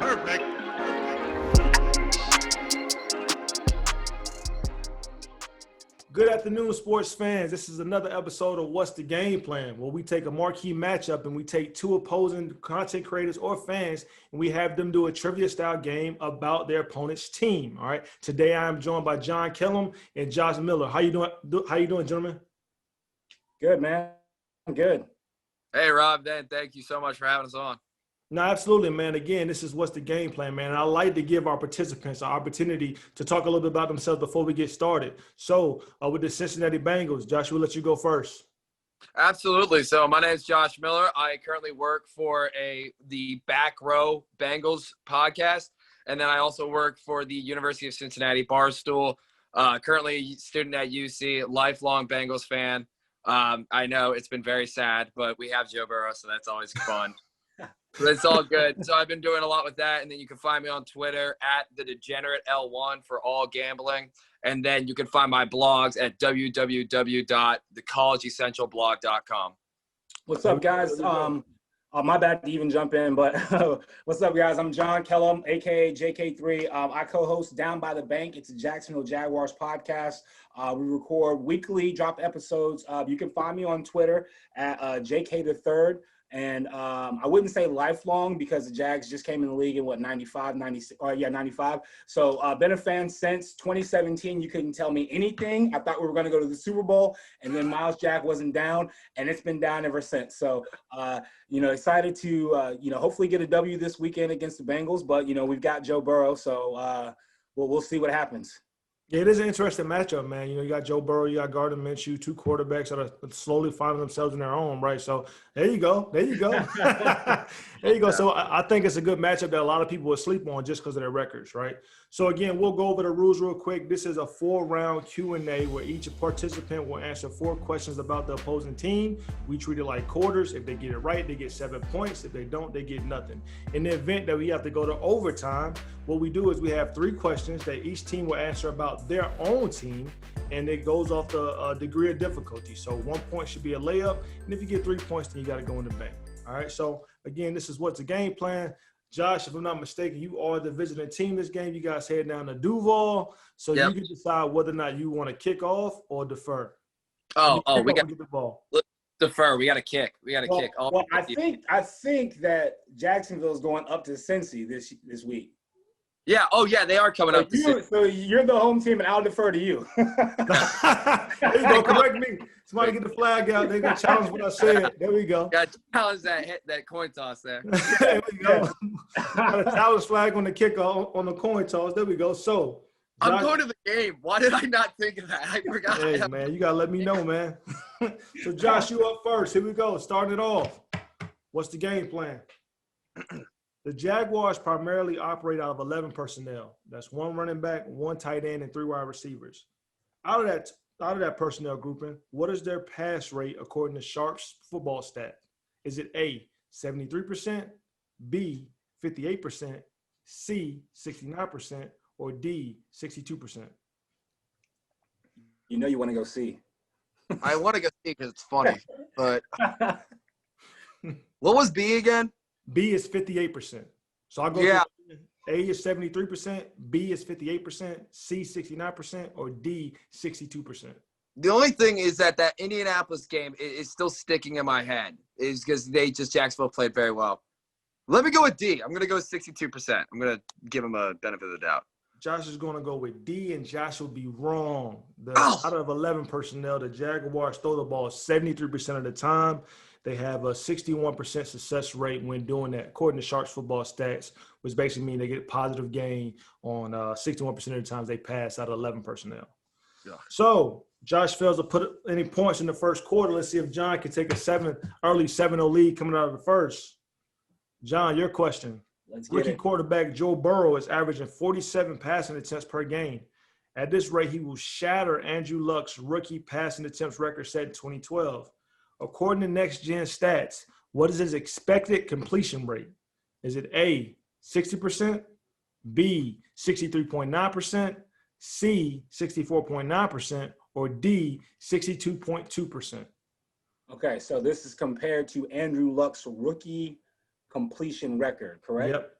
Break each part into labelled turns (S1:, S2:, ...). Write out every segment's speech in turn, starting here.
S1: Perfect.
S2: Good afternoon, sports fans. This is another episode of What's the Game Plan, where we take a marquee matchup and we take two opposing content creators or fans and we have them do a trivia-style game about their opponent's team. All right. Today I am joined by John Kellum and Josh Miller. How you doing? How you doing, gentlemen?
S3: Good, man. I'm good.
S4: Hey, Rob, Dan, thank you so much for having us on.
S2: No, absolutely, man. Again, this is What's the Game Plan, man. And I like to give our participants an opportunity to talk a little bit about themselves before we get started. So with the Cincinnati Bengals, Josh, we'll let you go first.
S4: Absolutely. So my name is Josh Miller. I currently work for the Back Row Bengals podcast, and then I also work for the University of Cincinnati Barstool. Currently student at UC, lifelong Bengals fan. I know it's been very sad, but we have Joe Burrow, so that's always fun. But it's all good. So I've been doing a lot with that. And then you can find me on Twitter at @TheDegenerateL1 for all gambling. And then you can find my blogs at www.thecollegeessentialblog.com.
S3: What's up, guys? My bad to even jump in, but what's up, guys? I'm John Kellum, a.k.a. JK3. I co-host Down by the Bank. It's a Jacksonville Jaguars podcast. We record weekly drop episodes. You can find me on Twitter at JK3rd. And I wouldn't say lifelong because the Jags just came in the league in 95. So been a fan since 2017. You couldn't tell me anything. I thought we were going to go to the Super Bowl, and then Miles Jack wasn't down, and it's been down ever since. So, excited to, hopefully get a W this weekend against the Bengals. But, we've got Joe Burrow, so we'll see what happens.
S2: Yeah, it is an interesting matchup, man. You got Joe Burrow, you got Gardner Minshew, two quarterbacks that are slowly finding themselves in their own, right? So there you go. There you go. There you go. So I think it's a good matchup that a lot of people will sleep on just because of their records, right? So, again, we'll go over the rules real quick. This is a 4-round Q&A where each participant will answer 4 questions about the opposing team. We treat it like quarters. If they get it right, they get 7 points. If they don't, they get nothing. In the event that we have to go to overtime, what we do is we have 3 questions that each team will answer about their own team, and it goes off the degree of difficulty. So 1 point should be a layup, and if you get 3 points, then you got to go in the bank. All right, so again, this is What's the Game Plan. Josh, if I'm not mistaken, you are the visiting team this game. You guys head down to Duval, so You can decide whether or not you want to kick off or defer.
S4: We got
S2: to get the ball.
S4: Defer. We got to kick. Kick.
S3: Well, I think that Jacksonville's going up to Cincy this week.
S4: Yeah. Oh, yeah. They are coming up.
S3: So you're the home team, and I'll defer to you.
S2: There you go. Correct me. Somebody get the flag out. They're going to challenge what I said. There we go.
S4: Got to challenge that coin toss there.
S2: There we go. Got a challenge flag on the kickoff on the coin toss. There we go. So
S4: Josh, I'm going to the game. Why did I not think of that? I forgot.
S2: Hey, man, you got to let me know, man. So, Josh, you up first. Here we go. Start it off. What's the game plan? The Jaguars primarily operate out of 11 personnel. That's 1 running back, 1 tight end, and 3 wide receivers. Out of that personnel grouping, what is their pass rate according to Sharp's football stat? Is it A, 73%, B, 58%, C, 69%, or D, 62%?
S3: You know you want to go C.
S4: I want to go C because it's funny. But what was B again?
S2: B is 58%. So I'll go A is 73%, B is 58%, C 69%, or D 62%.
S4: The only thing is that Indianapolis game is still sticking in my head is because Jacksonville played very well. Let me go with D. I'm going to go with 62%. I'm going to give him a benefit of the doubt.
S2: Josh is going to go with D, and Josh will be wrong. Out of 11 personnel, the Jaguars throw the ball 73% of the time. They have a 61% success rate when doing that, according to Sharps football stats, which basically means they get positive gain on 61% of the times they pass out of 11 personnel. Yeah. So Josh fails to put any points in the first quarter. Let's see if John can take a early 7-0 lead coming out of the first. John, your question. Rookie quarterback Joe Burrow is averaging 47 passing attempts per game. At this rate, he will shatter Andrew Luck's rookie passing attempts record set in 2012. According to Next Gen Stats, what is his expected completion rate? Is it A, 60%, B, 63.9%, C, 64.9%, or D, 62.2%?
S3: Okay, so this is compared to Andrew Luck's rookie completion record, correct?
S2: Yep.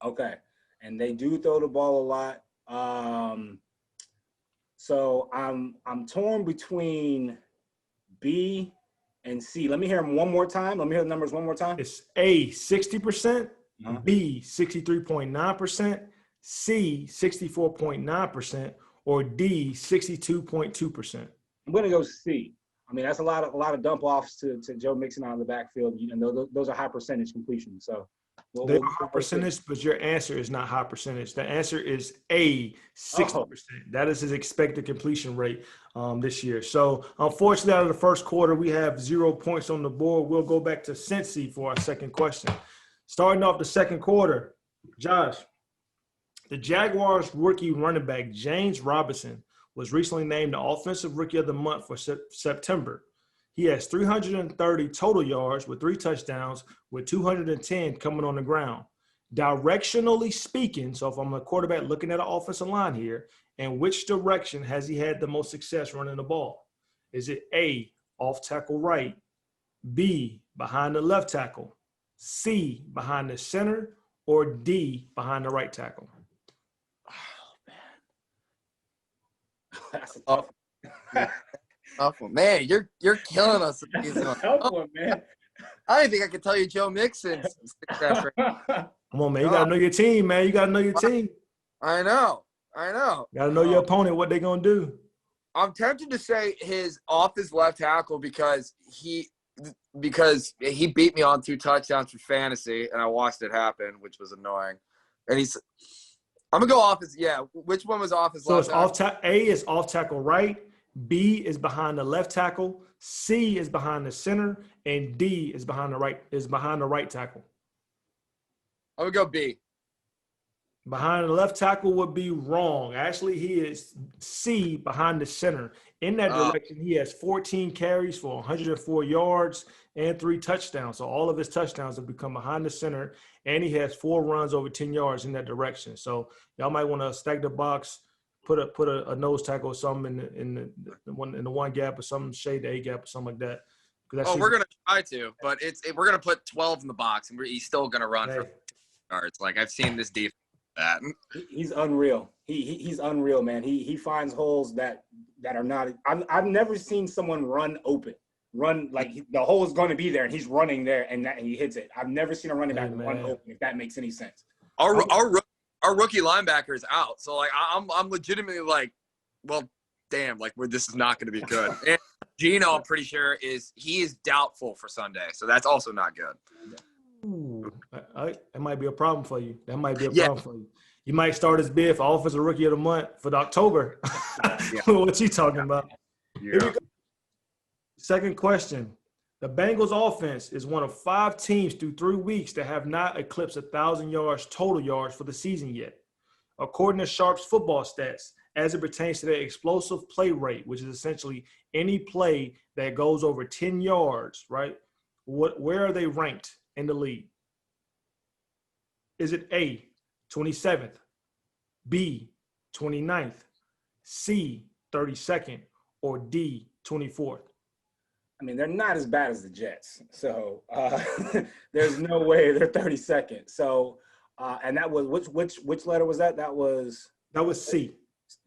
S3: Okay. And they do throw the ball a lot. So I'm torn between B and C. Let me hear them one more time. Let me hear the numbers one more time.
S2: It's A, 60%,
S3: Uh-huh.
S2: B, 63.9%, C, 64.9%, or D, 62.2%.
S3: I'm gonna go C. I mean, that's a lot of dump offs to Joe Mixon out of the backfield. You know, those are high percentage completions. So
S2: They are high percentage, but your answer is not high percentage. The answer is A, 60%. That is his expected completion rate this year. So, unfortunately, out of the first quarter, we have 0 points on the board. We'll go back to Cincy for our second question. Starting off the second quarter, Josh, the Jaguars rookie running back James Robinson was recently named the Offensive Rookie of the Month for September. He has 330 total yards with 3 touchdowns, with 210 coming on the ground. Directionally speaking, so if I'm a quarterback looking at an offensive line here, in which direction has he had the most success running the ball? Is it A, off tackle right, B, behind the left tackle, C, behind the center, or D, behind the right tackle?
S3: That's a tough one.
S4: Tough one. Man, you're killing us.
S3: Tough one, man.
S4: I didn't think I could tell you Joe Mixon's success rate.
S2: Come on, man. You got to know your team, man. You got to know your team.
S4: I know.
S2: You got to know your opponent, what they're going to do.
S4: I'm tempted to say his left tackle because he beat me on 2 touchdowns for fantasy, and I watched it happen, which was annoying. And I'm going to go off his, which one was off his left tackle?
S2: So it's A is off tackle right, B is behind the left tackle, C is behind the center, and D is behind the right tackle.
S4: I'm going to go B.
S2: Behind the left tackle would be wrong. Actually, he is C, behind the center. In that direction, he has 14 carries for 104 yards and 3 touchdowns. So all of his touchdowns have become behind the center, and he has 4 runs over 10 yards in that direction. So y'all might want to stack the box, put a nose tackle or something in the one gap or something, shade the A gap or something like that.
S4: We're gonna try to, but we're gonna put 12 in the box, and he's still gonna run for yards. Like, I've seen this defense. That
S3: he's unreal. He's unreal, man. He finds holes that are not. I've never seen someone run open, like the hole is going to be there, and he's running there, and he hits it. I've never seen a running back run open. If that makes any sense.
S4: Our rookie linebacker is out, so like I'm legitimately like, well, damn, like this is not going to be good. And Gino, I'm pretty sure he is doubtful for Sunday, so that's also not good.
S2: Ooh, that might be a problem for you. That might be a problem for you. You might start his bid for Offensive Rookie of the Month for October. What you talking about?
S4: Yeah.
S2: Here we go. Second question. The Bengals offense is one of 5 teams through 3 weeks that have not eclipsed 1,000 yards total yards for the season yet. According to Sharp's football stats, as it pertains to their explosive play rate, which is essentially any play that goes over 10 yards, right? Where are they ranked in the league? Is it A, 27th, B, 29th, C, 32nd, or D, 24th?
S3: I mean, they're not as bad as the Jets, so there's no way they're 32nd. So, and that was which letter was that? That was
S2: C.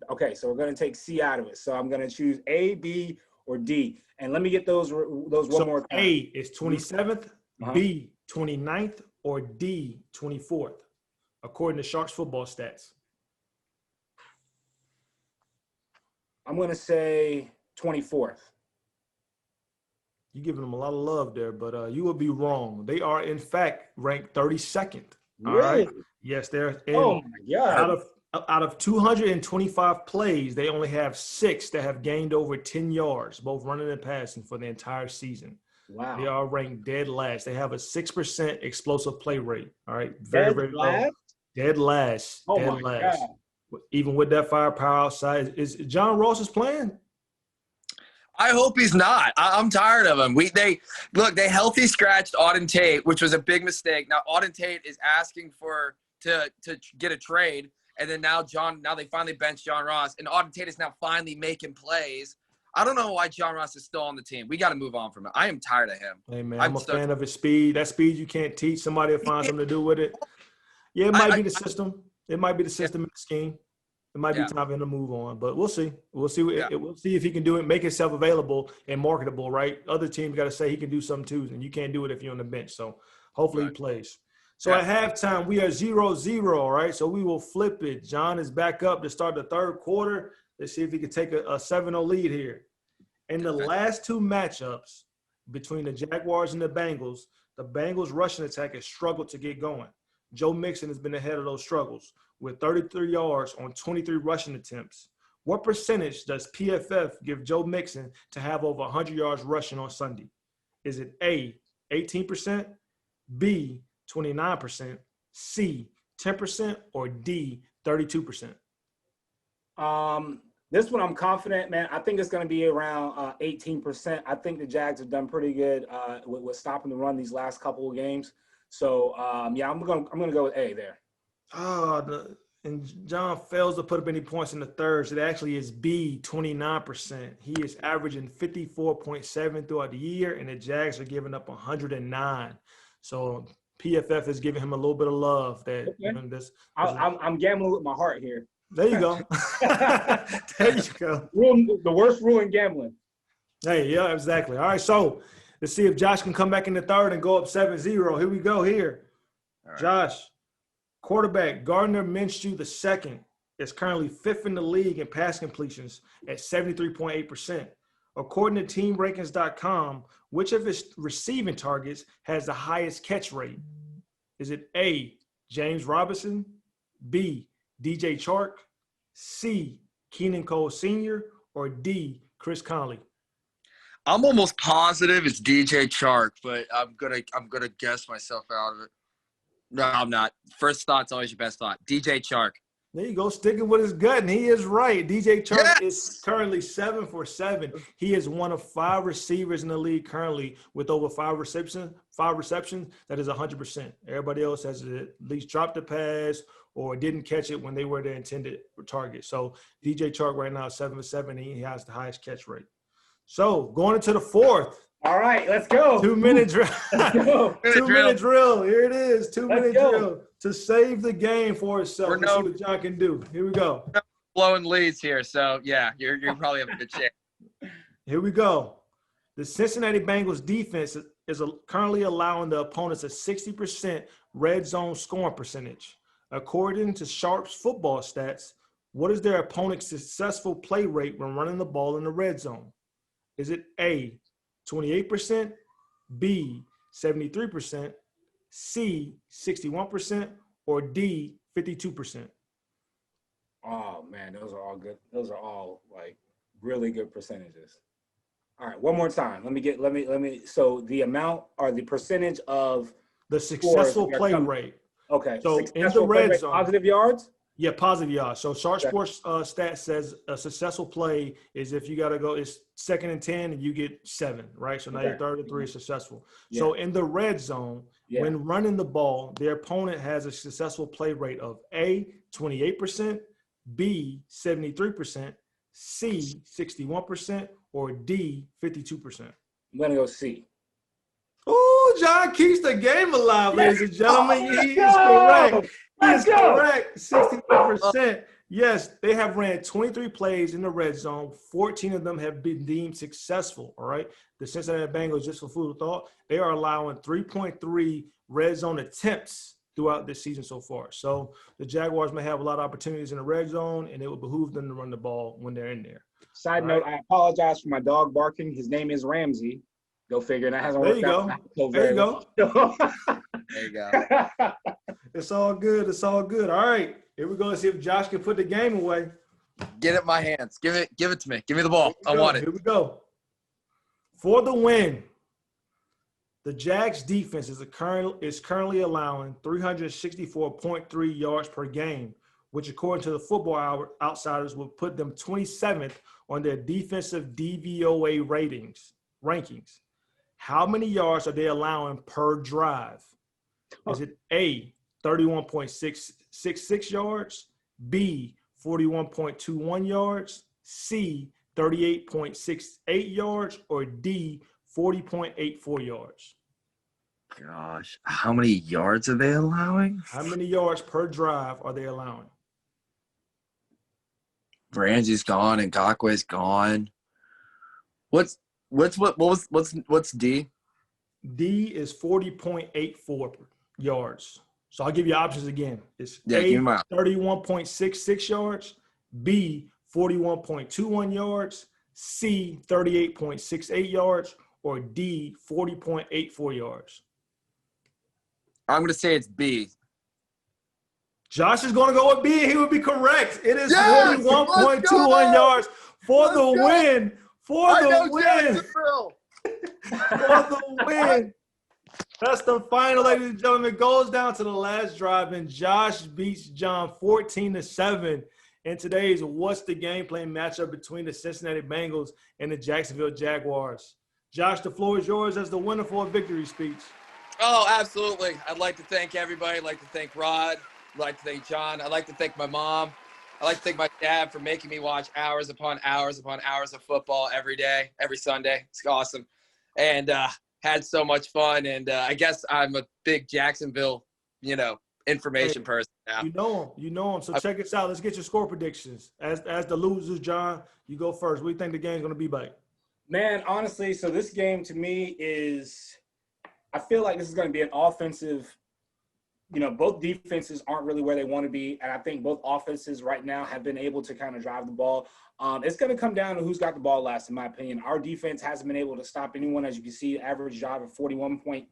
S3: Okay, so we're going to take C out of it. So I'm going to choose A, B, or D. And let me get those one more time.
S2: A is 27th, B 29th, or D 24th, according to Sharks football stats.
S3: I'm going to say 24th.
S2: You're giving them a lot of love there, but you would be wrong. They are, in fact, ranked 32nd.
S3: Really?
S2: All right. Yes, they're in.
S3: Oh, my God.
S2: Out of 225 plays, they only have 6 that have gained over 10 yards, both running and passing, for the entire season.
S3: Wow.
S2: They are ranked dead last. They have a 6% explosive play rate. All right. Very, very low. Dead last.
S3: Oh,
S2: dead
S3: my
S2: last.
S3: God.
S2: Even with that firepower outside. Is John Ross is playing?
S4: I hope he's not. I'm tired of him. They healthy scratched Auden Tate, which was a big mistake. Now Auden Tate is asking to get a trade, and then now they finally benched John Ross, and Auden Tate is now finally making plays. I don't know why John Ross is still on the team. We got to move on from it. I am tired of him.
S2: Hey man, I'm a fan of his speed. That speed you can't teach. Somebody will find something to do with it. Yeah, it might be the system. It might be the system and the scheme. It might be
S4: Yeah.
S2: time for him to move on, but we'll see. We'll see.
S4: Yeah.
S2: We'll see if he can do it, make himself available and marketable, right? Other teams got to say he can do something too, and you can't do it if you're on the bench. So hopefully he plays. So at halftime, we are 0-0, all right? So we will flip it. John is back up to start the third quarter. Let's see if he can take a 7-0 lead here. In the last two matchups between the Jaguars and the Bengals rushing attack has struggled to get going. Joe Mixon has been ahead of those struggles with 33 yards on 23 rushing attempts. What percentage does PFF give Joe Mixon to have over 100 yards rushing on Sunday? Is it A, 18%, B, 29%, C, 10%, or D, 32%?
S3: This one I'm confident, man. I think it's going to be around 18%. I think the Jags have done pretty good with stopping the run these last couple of games. So yeah, I'm gonna go with A there.
S2: And John fails to put up any points in the third. So it actually is B, 29%. He is averaging 54.7 throughout the year, and the Jags are giving up 109. So PFF is giving him a little bit of love.
S3: I'm gambling with my heart here.
S2: There you go. There you go.
S3: The worst rule in gambling.
S2: Hey, yeah, exactly. All right, so let's see if Josh can come back in the third and go up 7-0. Here we go here. All right. Josh, quarterback Gardner Minshew II is currently fifth in the league in pass completions at 73.8%. According to TeamRankings.com, which of his receiving targets has the highest catch rate? Is it A, James Robinson, B, DJ Chark, C, Keenan Cole Sr., or D, Chris Conley?
S4: I'm almost positive it's DJ Chark, but I'm gonna guess myself out of it. No, I'm not. First thought's always your best thought. DJ Chark.
S2: There you go, sticking with his gut, and he is right. DJ Chark is currently 7 for 7. He is one of 5 receivers in the league currently with over 5 receptions. That is 100%. Everybody else has at least dropped the pass or didn't catch it when they were the intended target. So DJ Chark right now is 7 for 7. And he has the highest catch rate. So going into the fourth.
S3: All right, let's go.
S2: 2-minute drill.
S3: Let's go.
S2: 2-minute drill. Here it is. 2-minute drill to save the game for itself. Let's see what John can do. Here we go.
S4: Blowing leads here, so yeah, you're probably have a good chance.
S2: Here we go. The Cincinnati Bengals defense is currently allowing the opponents a 60% red zone scoring percentage. According to Sharp's football stats, what is their opponent's successful play rate when running the ball in the red zone? Is it A, 28%, B, 73%, C, 61%, or D, 52%?
S3: Oh man, those are all good. Those are all like really good percentages. All right, one more time. Let me. So the amount or the percentage of
S2: the successful play rate.
S3: Okay.
S2: So in the red zone,
S3: positive yards.
S2: Yeah, positive yards. So Sharp Sports stat says a successful play is if you got to go, it's 2nd and 10 and you get 7, right? So now you're 3rd and 3 is successful. Yeah. So in the red zone, when running the ball, their opponent has a successful play rate of A, 28%, B, 73%, C, 61%, or D, 52%.
S3: I'm going to go C.
S2: Oh, John keeps the game alive, ladies and gentlemen. He is correct. He is correct. 61%. Yes, they have ran 23 plays in the red zone. 14 of them have been deemed successful, all right? The Cincinnati Bengals, just for food for thought, they are allowing 3.3 red zone attempts throughout this season so far. So the Jaguars may have a lot of opportunities in the red zone, and it will behoove them to run the ball when they're in there.
S3: Side note, I apologize for my dog barking. His name is Ramsey. Go figure. That hasn't worked out.
S2: There you go.
S4: There you go.
S2: It's all good. It's all good. All right. Here we go. Let's see if Josh can put the game away.
S4: Get it in my hands. Give it to me. Give me the ball. I want it.
S2: Here we go. For the win, the Jags defense is currently allowing 364.3 yards per game, which according to the Football Outsiders will put them 27th on their defensive DVOA rankings. How many yards are they allowing per drive? Is it A, 31.666 yards, B, 41.21 yards, C, 38.68 yards, or D, 40.84 yards?
S1: gosh. How many yards are they allowing?
S2: How many yards per drive are they allowing?
S1: Ramsey's gone and Ngakwe's gone. What's D?
S2: D is 40.84 yards. So I'll give you options again. It's
S1: Yeah,
S2: A,
S1: give me my
S2: 31.66 yards, B, 41.21 yards, C, 38.68 yards, or D, 40.84 yards.
S1: I'm gonna say it's B.
S2: Josh is going to go with B. He would be correct. It is
S1: Yes!
S2: 41.21 yards for
S1: Let's
S2: the
S1: go!
S2: win. For
S1: I
S2: the
S1: know
S2: win.
S1: Jacksonville.
S2: For the win. That's the final, ladies and gentlemen. It goes down to the last drive, and Josh beats John 14-7 in today's What's the Game Plan matchup between the Cincinnati Bengals and the Jacksonville Jaguars. Josh, the floor is yours as the winner for a victory speech.
S4: Oh, absolutely. I'd like to thank everybody. I'd like to thank Rod. I'd like to thank John. I'd like to thank my mom. I'd like to thank my dad for making me watch hours upon hours upon hours of football every day, every Sunday. It's awesome. And had so much fun. And I guess I'm a big Jacksonville, information person now.
S2: You know him. So check us out. Let's get your score predictions. As the losers, John, you go first. What do you think the game's going to be like?
S3: Man, honestly, so this game to me is – I feel like this is going to be an offensive – both defenses aren't really where they want to be, and I think both offenses right now have been able to kind of drive the ball. It's going to come down to who's got the ball last, in my opinion. Our defense hasn't been able to stop anyone, as you can see, average drive of 41 point,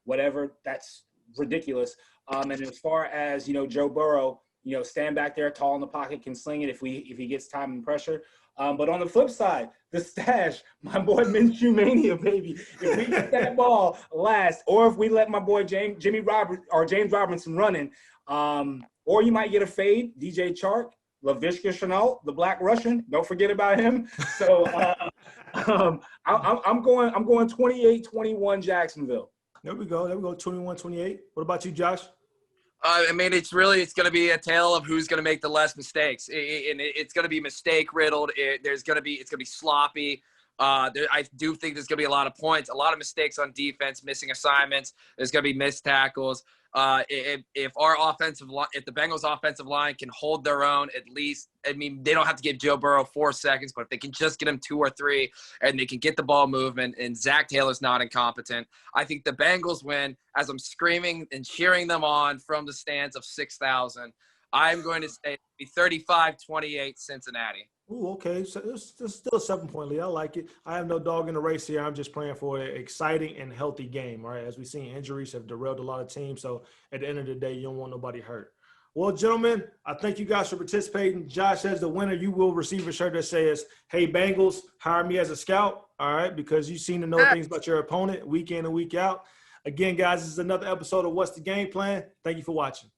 S3: whatever. That's ridiculous. And as far as, Joe Burrow, stand back there tall in the pocket, can sling it if he gets time and pressure. But on the flip side, the stash, my boy Minshew Mania, baby. If we get that ball last, or if we let my boy James Robinson running, or you might get a fade, DJ Chark, Laviska Shenault, the Black Russian. Don't forget about him. So I'm going 28-21 Jacksonville.
S2: There we go. 21-28. What about you, Josh?
S4: It's going to be a tale of who's going to make the less mistakes. It's going to be mistake riddled. It's going to be sloppy. I do think there's going to be a lot of points, a lot of mistakes on defense, missing assignments. There's going to be missed tackles. If the Bengals offensive line can hold their own, at least, they don't have to give Joe Burrow 4 seconds, but if they can just get him 2 or 3 and they can get the ball movement and Zach Taylor's not incompetent, I think the Bengals win as I'm screaming and cheering them on from the stands of 6,000. I'm going to say 35-28 Cincinnati.
S2: Ooh, okay. So it's still a 7-point lead. I like it. I have no dog in the race here. I'm just playing for an exciting and healthy game, all right? As we've seen, injuries have derailed a lot of teams. So at the end of the day, you don't want nobody hurt. Well, gentlemen, I thank you guys for participating. Josh, as the winner, you will receive a shirt that says, "Hey, Bengals, hire me as a scout," all right? Because you seem to know things about your opponent week in and week out. Again, guys, this is another episode of What's the Game Plan. Thank you for watching.